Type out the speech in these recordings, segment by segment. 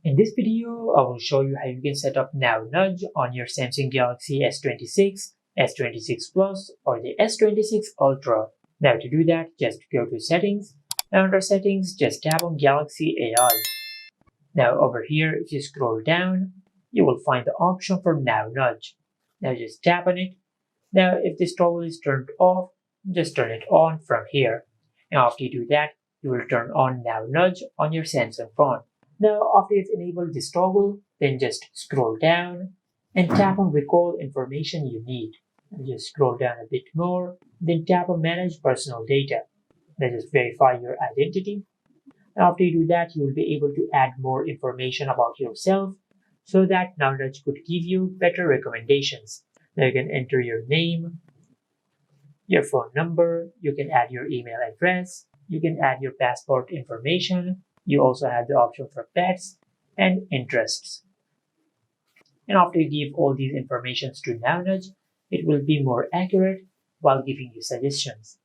In this video, I will show you how you can set up Now Nudge on your Samsung Galaxy S26, S26 Plus, or the S26 Ultra. Now to do that, just go to Settings, and under Settings, just tap on Galaxy AI. Now over here, if you scroll down, you will find the option for Now Nudge. Now just tap on it. Now if this toggle is turned off, just turn it on from here. Now after you do that, you will turn on Now Nudge on your Samsung phone. Now after you've enabled this toggle, then just scroll down and tap on Recall Information You Need. And just scroll down a bit more, then tap on Manage Personal Data. Now just verify your identity. After you do that, you will be able to add more information about yourself so that Now Nudge could give you better recommendations. Now you can enter your name, your phone number, you can add your email address, you can add your passport information. You also have the option for pets and interests. And after you give all these informations to Now Nudge, it will be more accurate while giving you suggestions.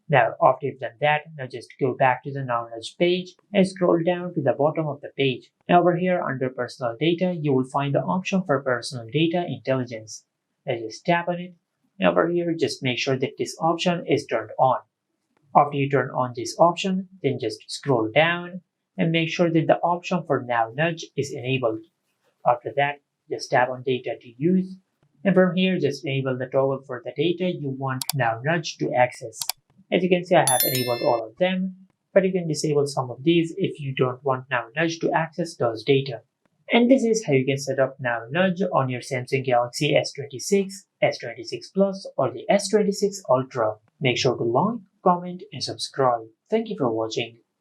Now, after you've done that, now just go back to the Now Nudge page and scroll down to the bottom of the page. Now over here under Personal Data, you will find the option for Personal Data Intelligence. Now just tap on it. And over here, just make sure that this option is turned on. After you turn on this option, then just scroll down and make sure that the option for Now Nudge is enabled. After that, just tap on Data to Use. And from here, just enable the toggle for the data you want Now Nudge to access. As you can see, I have enabled all of them, but you can disable some of these if you don't want Now Nudge to access those data. And this is how you can set up Now Nudge on your Samsung Galaxy S26, S26 Plus, or the S26 Ultra. Make sure to like, comment, and subscribe. Thank you for watching.